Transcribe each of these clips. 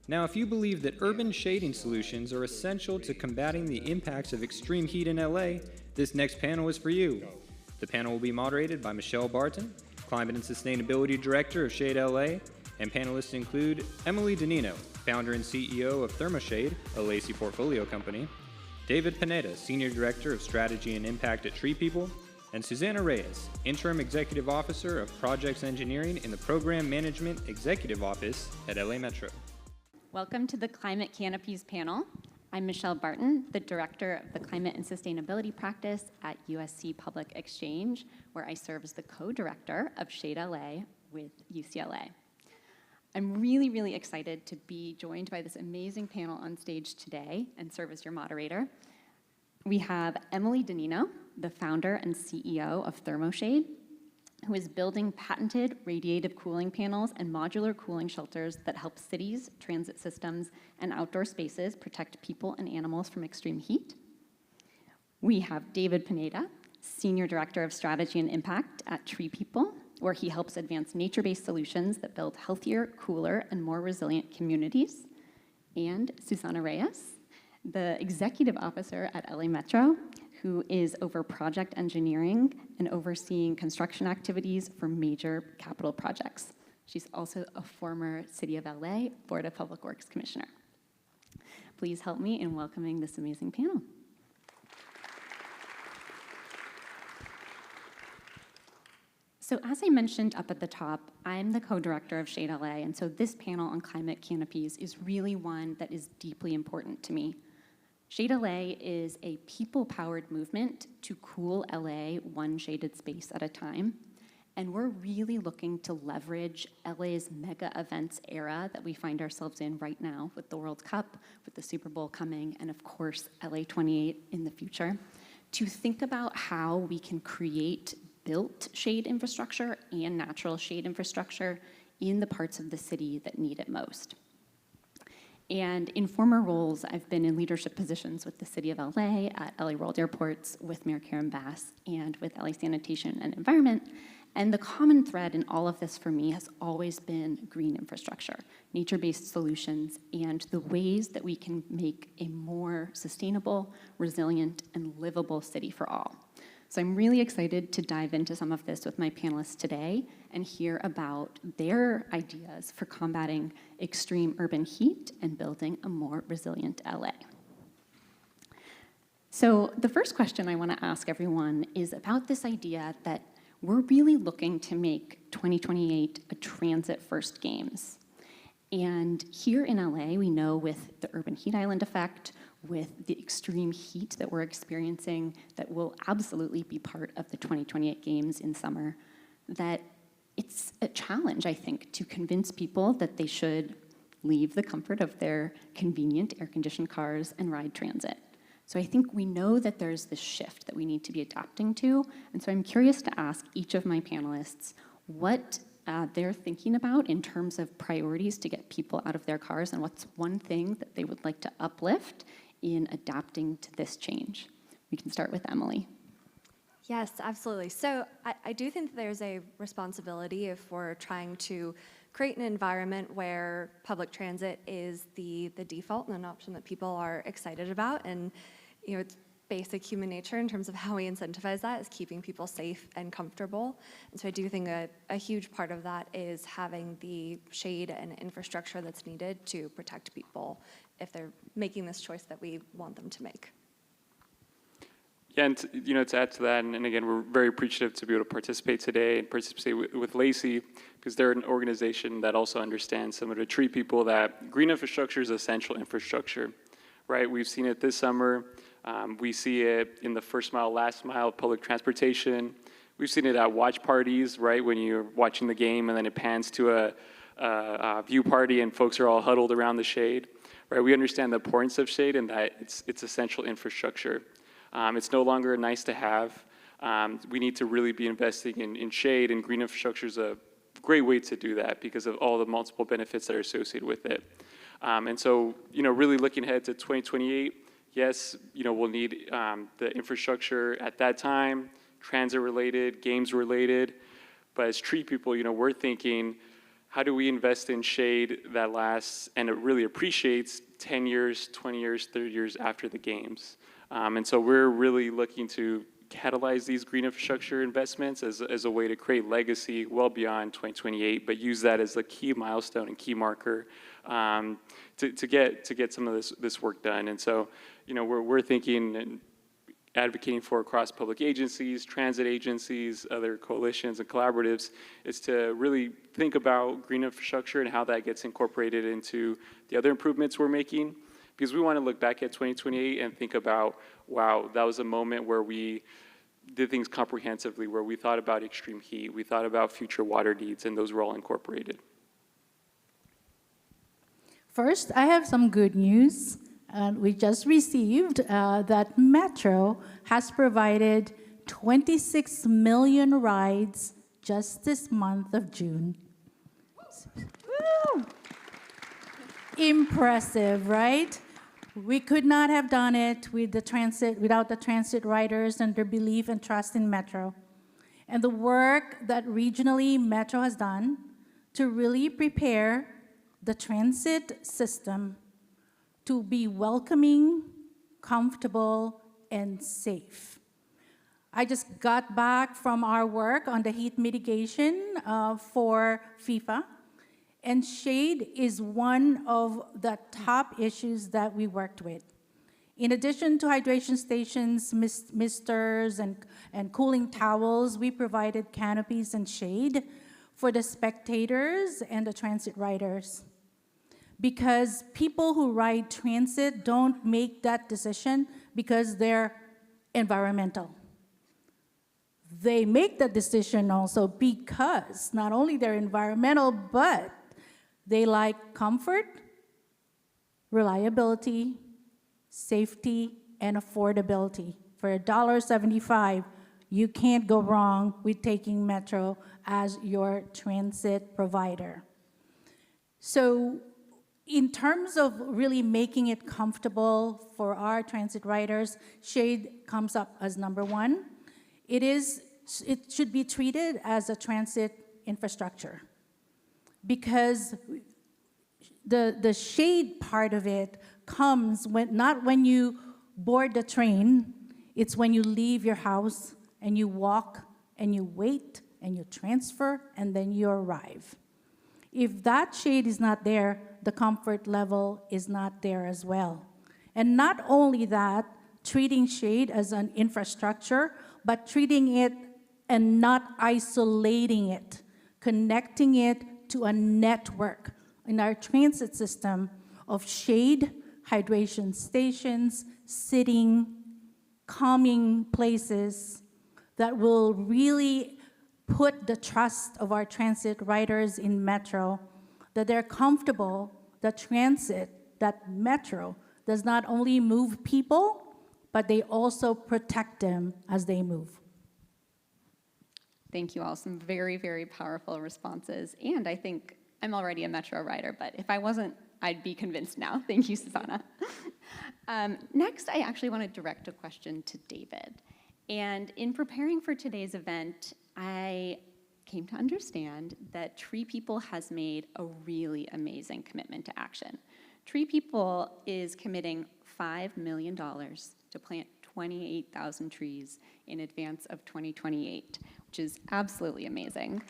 Now, if you believe that urban shading solutions are essential to combating the impacts of extreme heat in LA, this next panel is for you. The panel will be moderated by Michelle Barton, Climate and Sustainability Director of Shade LA, and panelists include Emily Dinino, founder and CEO of ThermoShade, a Lacey portfolio company, David Pineda, Senior Director of Strategy and Impact at Tree People, and Susana Reyes, Interim Executive Officer of Projects Engineering in the Program Management Executive Office at LA Metro. Welcome to the Climate Canopies panel. I'm Michelle Barton, the Director of the Climate and Sustainability Practice at USC Public Exchange, where I serve as the co-director of Shade LA with UCLA. I'm really excited to be joined by this amazing panel on stage today and serve as your moderator. We have Emily Dinino, the founder and CEO of ThermoShade, who is building patented radiative cooling panels and modular cooling shelters that help cities, transit systems, and outdoor spaces protect people and animals from extreme heat. We have David Pineda, Senior Director of Strategy and Impact at Tree People, where he helps advance nature-based solutions that build healthier, cooler, and more resilient communities. And Susana Reyes, the Executive Officer at LA Metro, who is over project engineering and overseeing construction activities for major capital projects. She's also a former City of LA Board of Public Works Commissioner. Please help me in welcoming this amazing panel. So as I mentioned up at the top, I'm the co-director of Shade LA, and so this panel on climate canopies is really one that is deeply important to me. Shade LA is a people-powered movement to cool LA one shaded space at a time. And we're really looking to leverage LA's mega events era that we find ourselves in right now with the World Cup, with the Super Bowl coming, and of course, LA 28 in the future, to think about how we can create built shade infrastructure and natural shade infrastructure in the parts of the city that need it most. And in former roles, I've been in leadership positions with the City of LA, at LA World Airports, with Mayor Karen Bass, and with LA Sanitation and Environment. And the common thread in all of this for me has always been green infrastructure, nature-based solutions, and the ways that we can make a more sustainable, resilient, and livable city for all. So I'm really excited to dive into some of this with my panelists today and hear about their ideas for combating extreme urban heat and building a more resilient LA. So the first question I want to ask everyone is about this idea that we're really looking to make 2028 a transit-first games. And here in LA, we know with the urban heat island effect, with the extreme heat that we're experiencing that will absolutely be part of the 2028 games in summer, that it's a challenge, I think, to convince people that they should leave the comfort of their convenient air-conditioned cars and ride transit. So I think we know that there's this shift that we need to be adapting to, and so I'm curious to ask each of my panelists what they're thinking about in terms of priorities to get people out of their cars, and what's one thing that they would like to uplift in adapting to this change. We can start with Emily. Yes, absolutely. So I do think that there's a responsibility if we're trying to create an environment where public transit is the default and an option that people are excited about. And it's basic human nature in terms of how we incentivize that is keeping people safe and comfortable. And so I do think a huge part of that is having the shade and infrastructure that's needed to protect people if they're making this choice that we want them to make. Yeah, and to add to that, and again, we're very appreciative to be able to participate today and participate with Lacey, because they're an organization that also understands, similar to Tree People, that green infrastructure is essential infrastructure, right? We've seen it this summer. We see it in the first mile, last mile public transportation. We've seen it at watch parties, right? When you're watching the game and then it pans to a view party and folks are all huddled around the shade, right? We understand the importance of shade and that it's essential infrastructure. It's no longer nice to have. We need to really be investing in shade, and green infrastructure is a great way to do that because of all the multiple benefits that are associated with it. And so, really looking ahead to 2028, yes, we'll need the infrastructure at that time, transit related, games related, but as Tree People, we're thinking how do we invest in shade that lasts and it really appreciates 10 years, 20 years, 30 years after the games? And so we're really looking to catalyze these green infrastructure investments as a way to create legacy well beyond 2028, but use that as a key milestone and key marker to get some of this work done. And so, we're thinking and advocating for across public agencies, transit agencies, other coalitions and collaboratives, is to really think about green infrastructure and how that gets incorporated into the other improvements we're making. Because we want to look back at 2028 and think about, wow, that was a moment where we did things comprehensively, where we thought about extreme heat, we thought about future water needs, and those were all incorporated. First, I have some good news. We just received that Metro has provided 26 million rides just this month of June. Woo! Impressive, right? We could not have done it without the transit riders and their belief and trust in Metro. And the work that regionally Metro has done to really prepare the transit system to be welcoming, comfortable, and safe. I just got back from our work on the heat mitigation for FIFA, and shade is one of the top issues that we worked with. In addition to hydration stations, misters, and cooling towels, we provided canopies and shade for the spectators and the transit riders. Because people who ride transit don't make that decision because they're environmental. They make that decision also because not only they're environmental, but they like comfort, reliability, safety, and affordability. For $1.75, you can't go wrong with taking Metro as your transit provider. So in terms of really making it comfortable for our transit riders, shade comes up as number one. It should be treated as a transit infrastructure because the shade part of it comes not when you board the train, it's when you leave your house and you walk and you wait and you transfer and then you arrive. If that shade is not there, the comfort level is not there as well. And not only that, treating shade as an infrastructure, but treating it and not isolating it, connecting it to a network in our transit system of shade, hydration stations, sitting, calming places that will really put the trust of our transit riders in Metro, that they're comfortable that transit, that Metro does not only move people, but they also protect them as they move. Thank you all. Some very, very powerful responses. And I think I'm already a Metro rider, but if I wasn't, I'd be convinced now. Thank you, Susana. Next, I actually want to direct a question to David. And in preparing for today's event, I came to understand that Tree People has made a really amazing commitment to action. Tree People is committing $5 million to plant 28,000 trees in advance of 2028, which is absolutely amazing.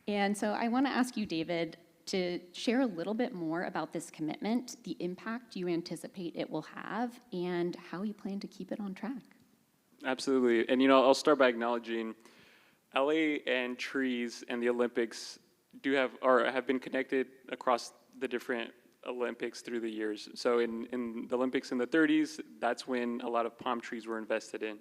And so I want to ask you, David, to share a little bit more about this commitment, the impact you anticipate it will have, and how you plan to keep it on track. Absolutely. And I'll start by acknowledging LA and trees and the Olympics have been connected across the different Olympics through the years. So in the Olympics in the 30s, that's when a lot of palm trees were invested in.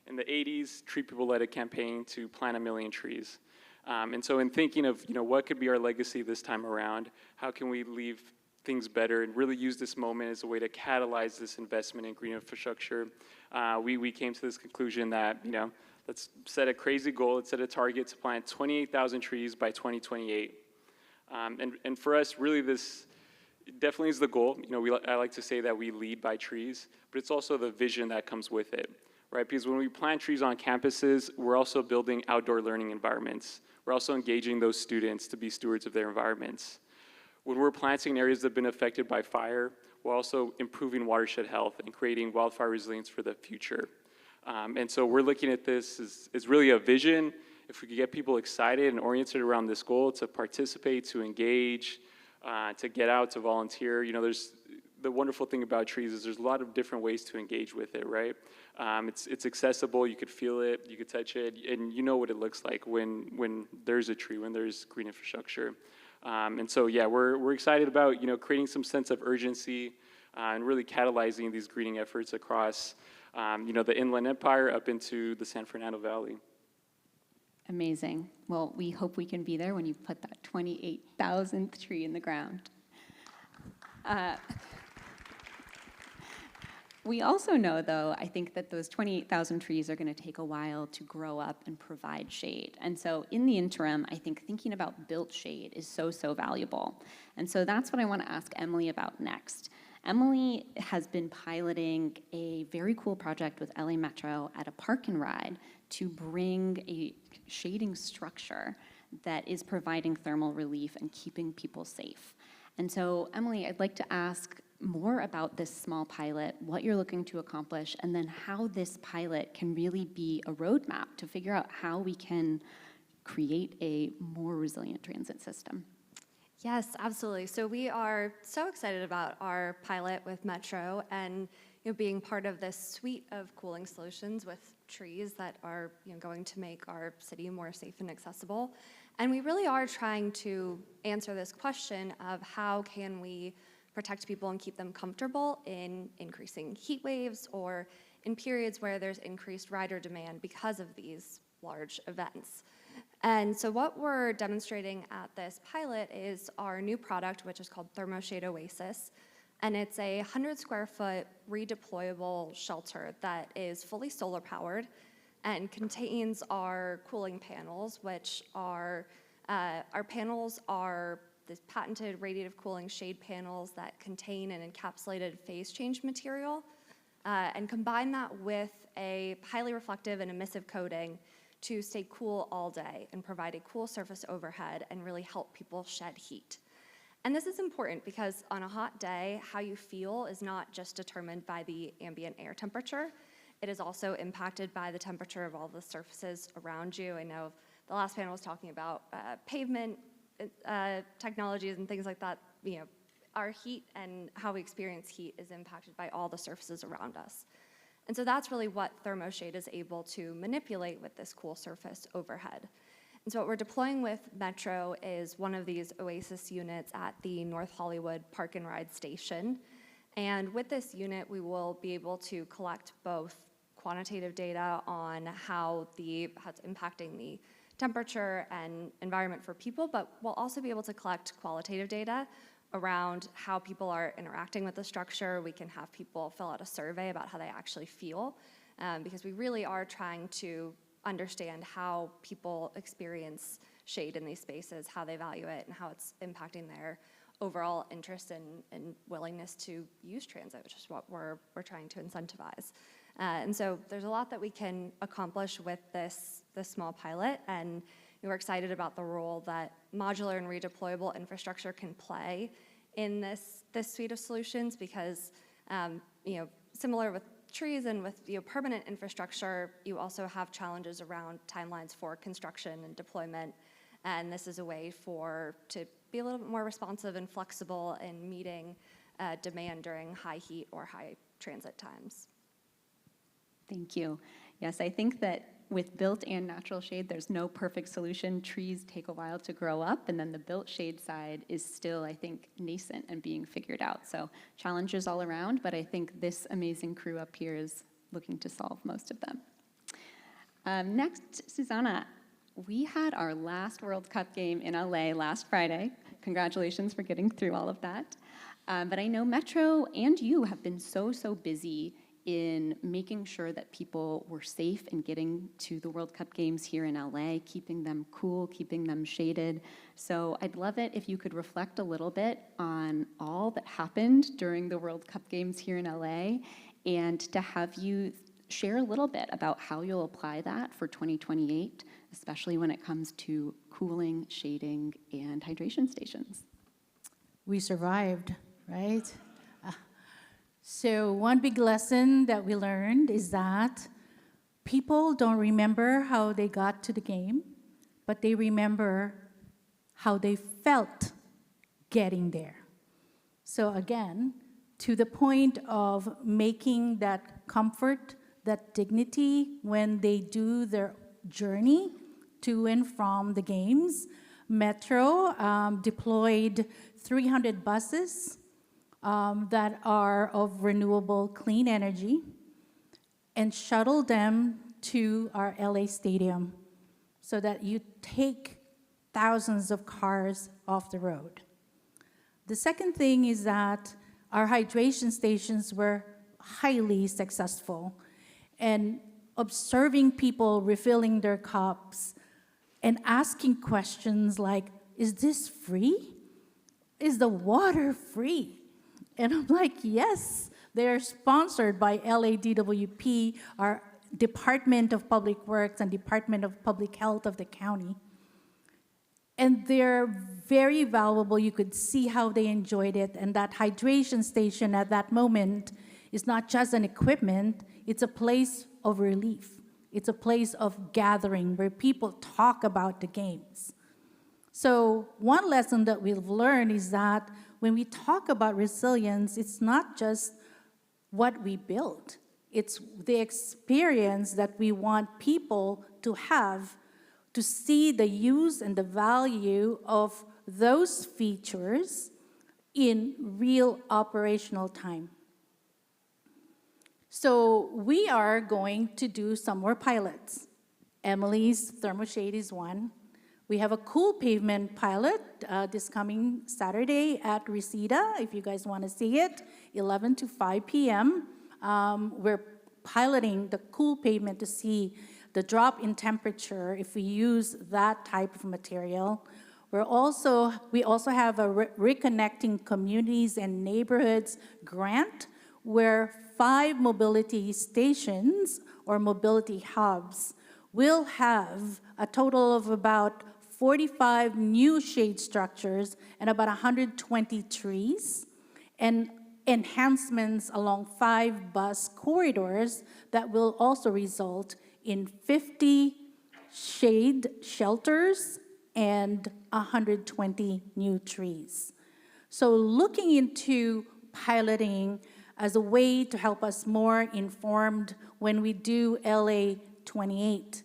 In the 80s, Tree People led a campaign to plant 1 million trees. And so in thinking of, what could be our legacy this time around, how can we leave things better and really use this moment as a way to catalyze this investment in green infrastructure, we came to this conclusion that, let's set a crazy goal, let's set a target to plant 28,000 trees by 2028. And for us, really this definitely is the goal. I like to say that we lead by trees, but it's also the vision that comes with it. right? Because when we plant trees on campuses, we're also building outdoor learning environments. We're also engaging those students to be stewards of their environments. When we're planting in areas that have been affected by fire, we're also improving watershed health and creating wildfire resilience for the future. And so we're looking at this as really a vision. If we could get people excited and oriented around this goal to participate, to engage, to get out, to volunteer. You know, there's the wonderful thing about trees is there's a lot of different ways to engage with it, right? It's accessible, you could feel it, you could touch it, and you know what it looks like when there's a tree, when there's green infrastructure. And so, yeah, we're excited about, you know, creating some sense of urgency and really catalyzing these greening efforts across, you know, the Inland Empire up into the San Fernando Valley. Amazing. Well, we hope we can be there when you put that 28,000th tree in the ground. We also know, though, I think that those 28,000 trees are going to take a while to grow up and provide shade. And so in the interim, I think thinking about built shade is so, so valuable. And so that's what I want to ask Emily about next. Emily has been piloting a very cool project with LA Metro at a park and ride to bring a shading structure that is providing thermal relief and keeping people safe. And so, Emily, I'd like to ask more about this small pilot, what you're looking to accomplish, and then how this pilot can really be a roadmap to figure out how we can create a more resilient transit system. Yes, absolutely. So we are so excited about our pilot with Metro and being part of this suite of cooling solutions with trees that are going to make our city more safe and accessible. And we really are trying to answer this question of how can we protect people and keep them comfortable in increasing heat waves or in periods where there's increased rider demand because of these large events. And so what we're demonstrating at this pilot is our new product, which is called ThermoShade Oasis. And it's a 100 square foot redeployable shelter that is fully solar powered and contains our cooling panels, which are, our panels are these patented radiative cooling shade panels that contain an encapsulated phase change material and combine that with a highly reflective and emissive coating to stay cool all day and provide a cool surface overhead and really help people shed heat. And this is important because on a hot day, how you feel is not just determined by the ambient air temperature. It is also impacted by the temperature of all the surfaces around you. I know the last panel was talking about pavement technologies and things like that. Our heat and how we experience heat is impacted by all the surfaces around us. And so that's really what ThermoShade is able to manipulate with this cool surface overhead. And so what we're deploying with Metro is one of these Oasis units at the North Hollywood Park and Ride station. And with this unit, we will be able to collect both quantitative data on how it's impacting the temperature and environment for people, but we'll also be able to collect qualitative data around how people are interacting with the structure. We can have people fill out a survey about how they actually feel, because we really are trying to understand how people experience shade in these spaces, how they value it, and how it's impacting their overall interest and willingness to use transit, which is what we're trying to incentivize. And so there's a lot that we can accomplish with this small pilot, and we're excited about the role that modular and redeployable infrastructure can play in this suite of solutions, because similar with trees and with permanent infrastructure, you also have challenges around timelines for construction and deployment, and this is a way to be a little bit more responsive and flexible in meeting demand during high heat or high transit times. Thank you. Yes, I think that with built and natural shade, there's no perfect solution. Trees take a while to grow up, and then the built shade side is still, I think, nascent and being figured out. So challenges all around, but I think this amazing crew up here is looking to solve most of them. Next, Susana, we had our last World Cup game in LA last Friday. Congratulations for getting through all of that. But I know Metro and you have been so busy in making sure that people were safe in getting to the World Cup games here in LA, keeping them cool, keeping them shaded. So I'd love it if you could reflect a little bit on all that happened during the World Cup games here in LA, and to have you share a little bit about how you'll apply that for 2028, especially when it comes to cooling, shading, and hydration stations. We survived, right? So one big lesson that we learned is that people don't remember how they got to the game, but they remember how they felt getting there. So again, to the point of making that comfort, that dignity when they do their journey to and from the games, Metro deployed 300 buses that are of renewable clean energy and shuttled them to our LA stadium so that you take thousands of cars off the road. The second thing is that our hydration stations were highly successful, and observing people refilling their cups and asking questions like, is this free? Is the water free? And I'm like, yes, they're sponsored by LADWP, our Department of Public Works and Department of Public Health of the county. And they're very valuable. You could see how they enjoyed it. And that hydration station at that moment is not just an equipment, it's a place of relief. It's a place of gathering where people talk about the games. So one lesson that we've learned is that when we talk about resilience, it's not just what we build. It's the experience that we want people to have to see the use and the value of those features in real operational time. So we are going to do some more pilots. Emily's ThermoShade is one. We have a cool pavement pilot this coming Saturday at Reseda, if you guys want to see it, 11 to 5 p.m. We're piloting the cool pavement to see the drop in temperature if we use that type of material. We also have a Reconnecting Communities and Neighborhoods grant where 5 mobility stations or mobility hubs will have a total of about 45 new shade structures and about 120 trees, and enhancements along 5 bus corridors that will also result in 50 shade shelters and 120 new trees. So looking into piloting as a way to help us more informed when we do LA 28.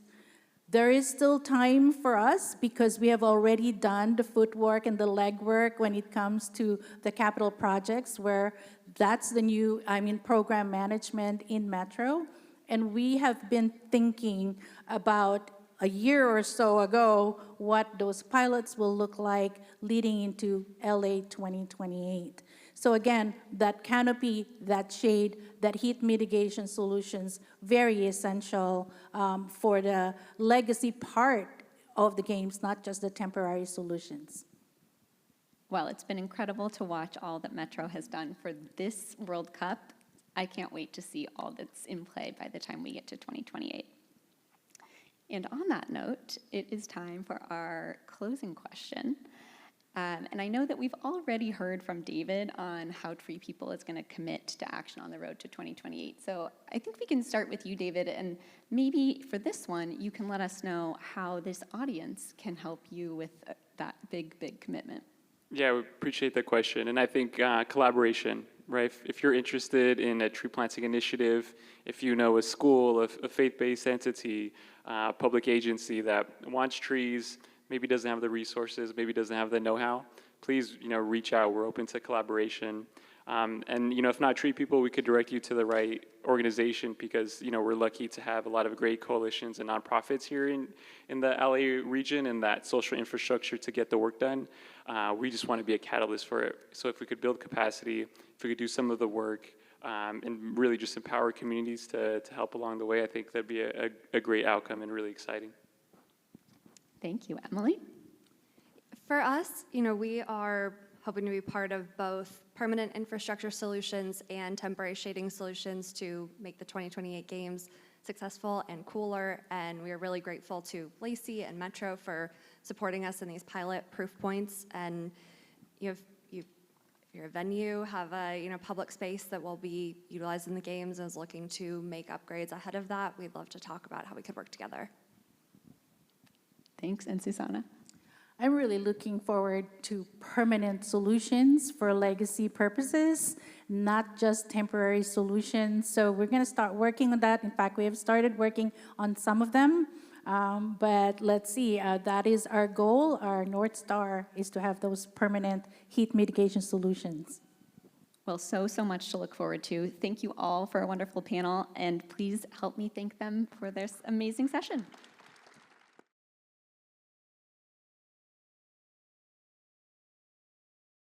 There is still time for us because we have already done the footwork and the legwork when it comes to the capital projects, where that's the new, program management in Metro. And we have been thinking about a year or so ago what those pilots will look like leading into LA 2028. So again, that canopy, that shade, that heat mitigation solutions, very essential for the legacy part of the games, not just the temporary solutions. Well, it's been incredible to watch all that Metro has done for this World Cup. I can't wait to see all that's in play by the time we get to 2028. And on that note, it is time for our closing question. And I know that we've already heard from David on how Tree People is going to commit to action on the road to 2028. So I think we can start with you, David, and maybe for this one, you can let us know how this audience can help you with that big, big commitment. Yeah, we appreciate the question. And I think collaboration, right? If you're interested in a tree planting initiative, if you know a school, a faith-based entity, public agency that wants trees, maybe doesn't have the resources, maybe doesn't have the know-how, please, reach out. We're open to collaboration. And, if not Tree People, we could direct you to the right organization because, we're lucky to have a lot of great coalitions and nonprofits here in the LA region and that social infrastructure to get the work done. We just want to be a catalyst for it. So if we could build capacity, if we could do some of the work, and really just empower communities to help along the way, I think that'd be a great outcome and really exciting. Thank you, Emily. For us, we are hoping to be part of both permanent infrastructure solutions and temporary shading solutions to make the 2028 games successful and cooler. And we are really grateful to Lacey and Metro for supporting us in these pilot proof points. And if you're a venue, have a public space that will be utilized in the games and is looking to make upgrades ahead of that, we'd love to talk about how we could work together. Thanks, and Susana. I'm really looking forward to permanent solutions for legacy purposes, not just temporary solutions. So we're going to start working on that. In fact, we have started working on some of them. But let's see, that is our goal. Our North Star is to have those permanent heat mitigation solutions. Well, so much to look forward to. Thank you all for a wonderful panel, and please help me thank them for this amazing session.